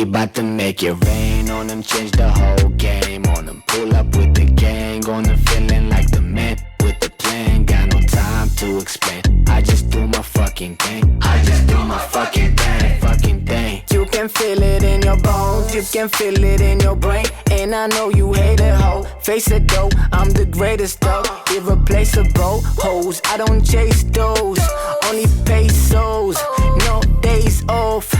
We bout to make it rain on them, change the whole game on them. Pull up with the gang on them, feeling like the man with the plan. Got no time to explain, I just do my fucking thing. I just do my fucking thing. You can feel it in your bones, you can feel it in your brain. And I know you hate it, ho. Face it though, I'm the greatest though. Irreplaceable hoes, I don't chase those. Only pesos, no days off.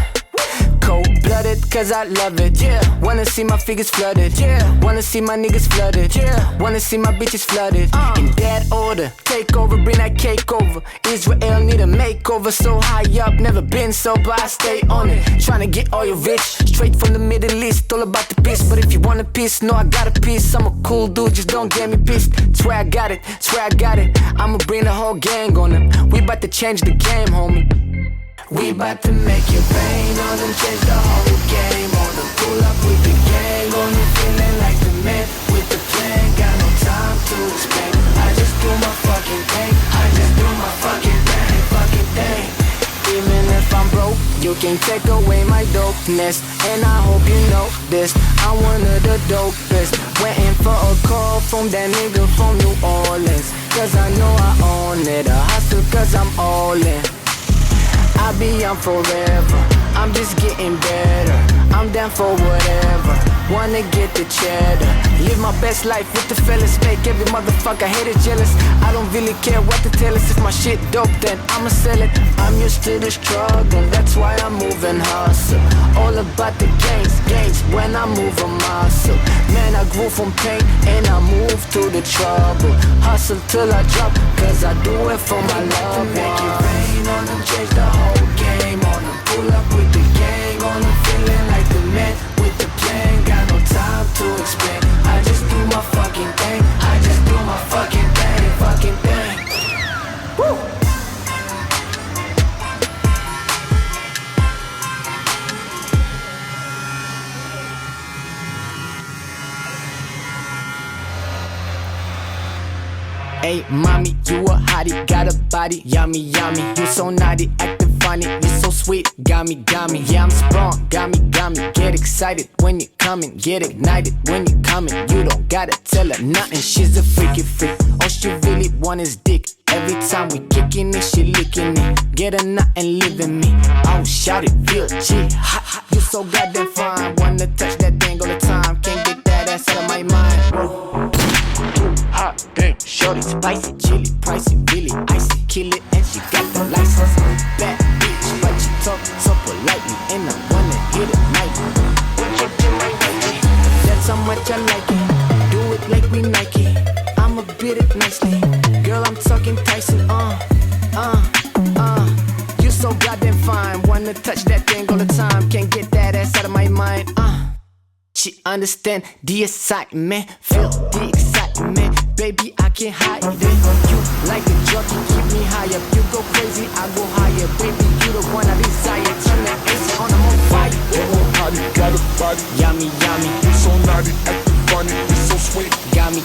Cold-blooded, cause I love it, yeah. Wanna see my figures flooded, yeah. Wanna see my niggas flooded, yeah. Wanna see my bitches flooded, in that order. Take over, bring that cake over. Israel need a makeover, so high up, never been sober, I stay on it. Tryna get oil rich, straight from the Middle East. All about the piece, but if you want a piece, no, I got a piece. I'm a cool dude, just don't get me pissed. Swear I got it, swear I got it. I'ma bring the whole gang on them. We bout to change the game, homie. We bout to make it rain on them, change the whole game on them. Pull up with the gang on them, feeling like the man with the plan. Got no time to explain, I just do my fucking thing. I just do my fucking thing. Even if I'm broke, you can take away my dopeness. And I hope you know this, I'm one of the dopest. Waiting for a call from that nigga from New Orleans, cause I know I own it. A hustle cause I'm all in. I'll be on forever, I'm just getting better. I'm down for whatever, wanna get the cheddar. Live my best life with the fellas, make every motherfucker hater jealous. I don't really care what to tell us, if my shit dope then I'ma sell it. I'm used to the struggle, that's why I'm moving hustle. All about the gains, when I move a muscle. Man, I grew from pain and I moved to the trouble. Hustle till I drop, cause I do it for my love. Make it rain on them, change the whole game on them. Pull up with the gang on them, feeling like the man with the plan. Got no time to explain, I just do my fucking thing. I just do my fucking thing. Woo! Hey, mommy, you a hottie, got a body, yummy, yummy. You so naughty, acting funny, you so sweet, got me. Yeah, I'm sprung, got me. Get excited when you coming, get ignited when you coming. You don't gotta tell her nothing, she's a freaky freak. All she really want is dick. Every time we kicking it, she licking it. Get a nut and live in me. Oh, shout it, real G. Hot, you so goddamn fine. Wanna touch that thing all the time. Can't get that ass out of my mind. Whoa. Hot, dang, shorty, spicy, chili, pricey, really icy. Kill it and she got the license. Bad bitch, but she talk so politely, and I wanna hit it nightly. That's how much I like it. Do it like we Nike. I'ma beat it nicely. Girl, I'm talking Tyson. You so goddamn fine. Wanna touch that thing all the time. Can't get that ass out of my mind. She understand the excitement, feel the excitement. Baby, I can't hide it. You like a drug, you keep me higher. You go crazy, I go higher. Baby, you the one I desire. Turn that AC on, I'm on fire. You know hottie, got a body. Yummy. You so naughty, acting funny, you so sweet. Got me.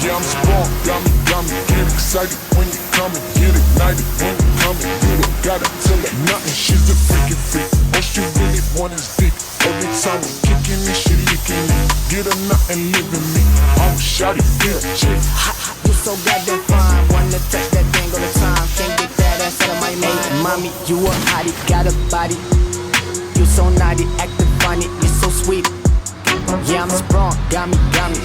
Yeah, I'm strong, got me. Get excited when you coming, get ignited when you coming. You don't gotta tell her nothing, she's a freaky freak. All she really want is dick. Every time we kicking it, she licking it. Get a nut and live in me. I'm shawty, real chick. You so goddamn fine. Wanna touch that thing all the time. Can't get that ass out of my mind. Hey, mommy, you a hottie, got a body. You so naughty, acting funny, you so sweet. Yeah, I'm sprung, got me.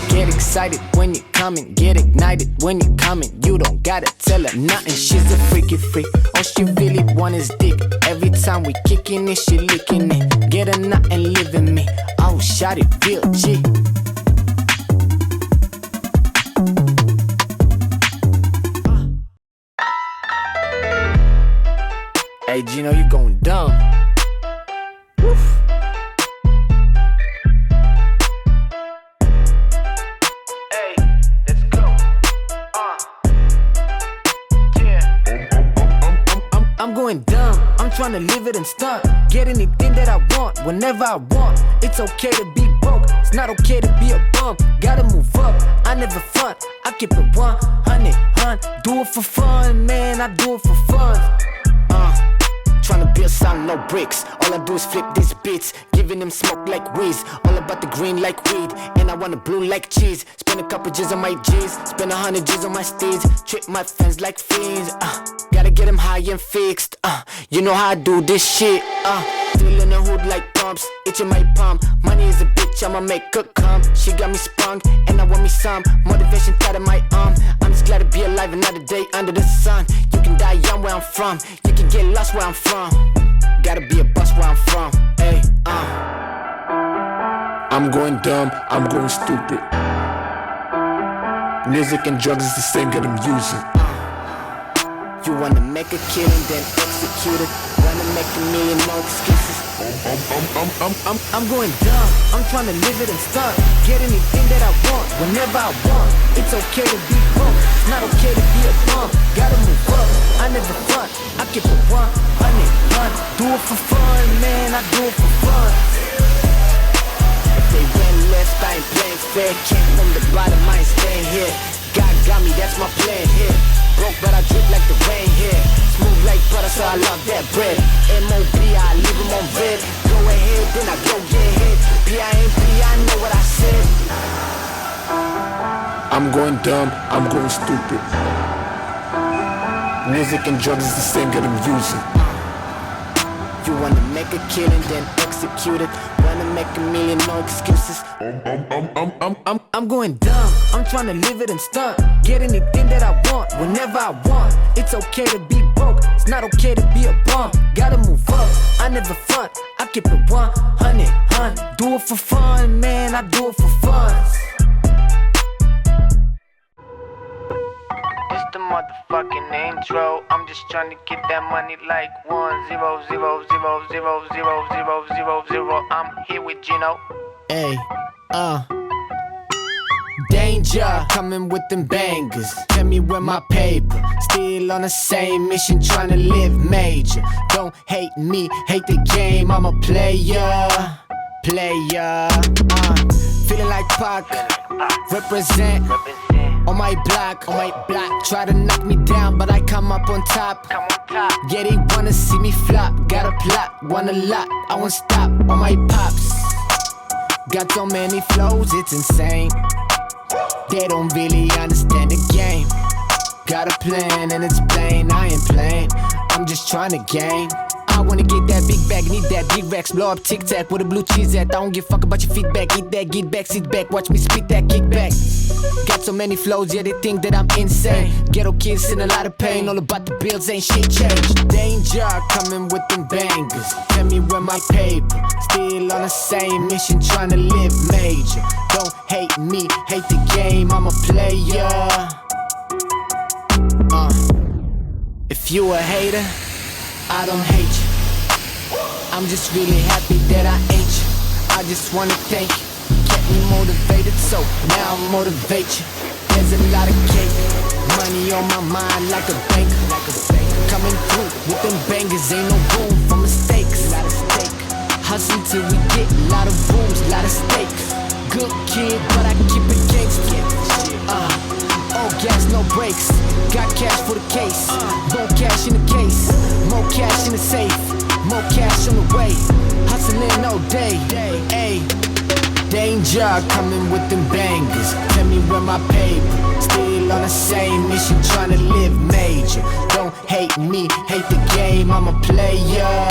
Get excited when you coming, get ignited when you coming. You don't gotta tell her nothing, she's a freaky freak. All she really want is dick. Every time we kicking it, she licking it. Get a nut and live in me. Oh, shout it, real G. Hey, Gino, you going dumb. Woof. I'm going dumb, I'm tryna live it and stunt. Get anything that I want, whenever I want. It's okay to be broke, it's not okay to be a bum. Gotta move up, I never front, I keep it 100, hun. Do it for fun, man, I do it for fun. Tryna build something, no bricks. All I do is flip these beats, giving them smoke like weeds. All about the green like weed, and I want the blue like cheese. Spend a couple G's on my G's, spend 100 G's on my steeds. Trip my fans like fiends. Gotta get them high and fixed. You know how I do this shit. Still in the hood like pumps, itching my palm. Money is a bitch, I'ma make her come. She got me sprung, and I want me some motivation tied in my arm. I'm just glad to be alive another day under the sun. You can die young where I'm from, you can get lost where I'm from. Gotta be a boss where I'm from. Hey, I'm going dumb, I'm going stupid. Music and drugs is the same, get them using. You wanna make a killing, then execute it. Wanna make a million, no excuses. I'm going dumb, I'm tryna live it and stunt. Get anything that I want, whenever I want. It's okay to be broke, it's not okay to be a bum. Gotta move up, I never front, I keep it 100. Do it for fun, man, I do it for fun. If they went left, I ain't playing fair. Came from the bottom, I ain't staying here. God got me, that's my plan here. Broke but I drip like the rain here. Smooth like butter so I love that bread. M.O.B. I leave them on red. Go ahead then I go get hit. P.I.M.P. I know what I said. I'm going dumb, I'm going stupid. Music and drugs is the same, get them using. You wanna make a killing then execute it. Wanna make a million, no excuses. I'm going dumb, I'm tryna live it and stunt. Get anything that I want, whenever I want. It's okay to be broke, it's not okay to be a bum. Gotta move up, I never front, I keep it 100. Do it for fun, man, I do it for fun. It's the motherfucking intro. I'm just trying to get that money like 1-0-0-0-0-0-0-0-0-0. I'm here with Gino. Hey, Danger, coming with them bangers. Tell me where my paper. Still on the same mission, trying to live major. Don't hate me, hate the game. I'm a player. Feeling like Pac. Represent. On my block, try to knock me down, but I come up on top. Yeah, they wanna see me flop. Got a plot, want a lot, I won't stop on my pops. Got so many flows, it's insane. They don't really understand the game. Got a plan and it's plain, I ain't playing. I'm just trying to gain. I wanna get that big bag, need that big Rex. Blow up Tic Tac, where the blue cheese at. I don't give a fuck about your feedback. Eat that, get back, sit back, watch me spit that kickback. Got so many flows, yeah, they think that I'm insane. Ghetto kids in a lot of pain, all about the bills, ain't shit changed. Danger, coming with them bangers. Tell me where my paper. Still on the same mission, trying to live major. Don't hate me, hate the game, I'm a player. If you a hater, I don't hate you. I'm just really happy that I ain't you. I just wanna thank you. Kept me motivated, so now I'll motivate you. There's a lot of cake, money on my mind like a banker. Coming through with them bangers, ain't no room for mistakes. Hustle till we get a lot of rooms, a lot of stakes. Good kid, but I keep it gangsta. All gas, no brakes. Got cash for the case. More cash in the case. More cash in the safe. More cash on the way. Hustling all day. Ay. Danger, coming with them bangers. Tell me where my paper. Still on the same mission, trying to live major. Don't hate me, hate the game. I'm a player.